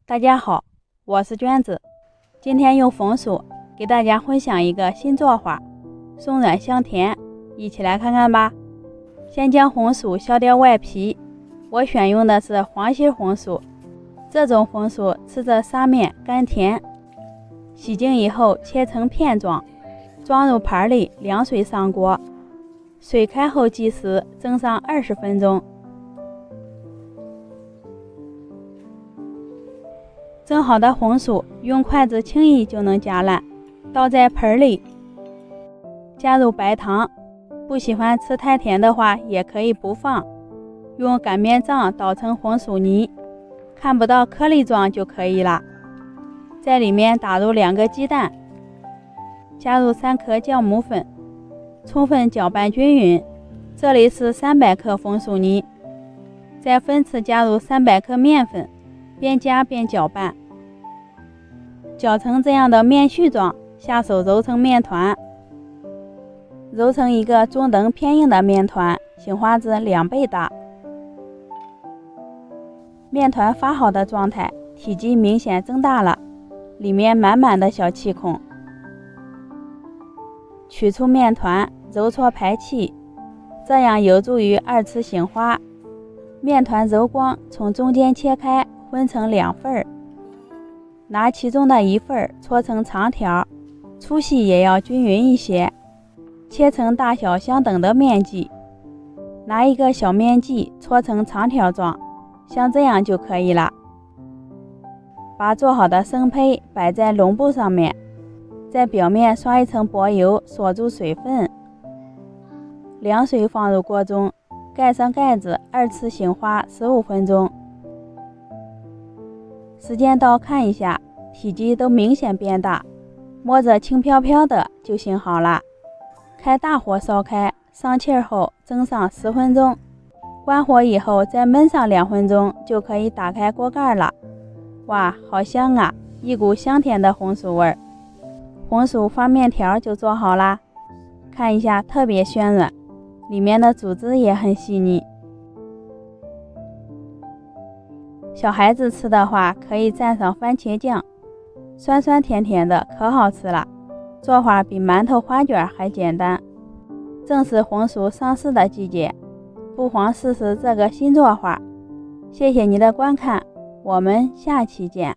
大家好，我是娟子，今天用红薯给大家分享一个新做法，松软香甜，一起来看看吧。先将红薯削掉外皮，我选用的是黄心红薯，这种红薯吃着沙面甘甜。洗净以后切成片状，装入盘里，凉水上锅，水开后计时，蒸上20分钟。蒸好的红薯用筷子轻易就能夹烂，倒在盆里，加入白糖，不喜欢吃太甜的话也可以不放，用擀面杖捣成红薯泥，看不到颗粒状就可以了。在里面打入2个鸡蛋，加入3颗酵母粉，充分搅拌均匀。这里是300克红薯泥，再分次加入300克面粉，边加边搅拌，搅成这样的面絮状，下手揉成面团，揉成一个中等偏硬的面团，醒花子2倍大。面团发好的状态，体积明显增大了，里面满满的小气孔。取出面团，揉搓排气，这样有助于2次醒花。面团揉光，从中间切开，分成2份，拿其中的1份搓成长条，粗细也要均匀一些，切成大小相等的面剂，拿一个小面剂搓成长条状，像这样就可以了。把做好的生胚摆在笼布上面，在表面刷一层薄油，锁住水分，凉水放入锅中，盖上盖子，2次醒花15分钟。时间到看一下，体积都明显变大，摸着轻飘飘的就醒好了。开大火烧开，上气后蒸上10分钟，关火以后再焖上2分钟，就可以打开锅盖了。哇，好香啊，一股香甜的红薯味儿。红薯发面条就做好啦，看一下特别暄软，里面的组织也很细腻。小孩子吃的话可以蘸上番茄酱，酸酸甜甜的，可好吃了。做法比馒头花卷还简单。正是红薯上市的季节，不妨试试这个新做法。谢谢你的观看，我们下期见。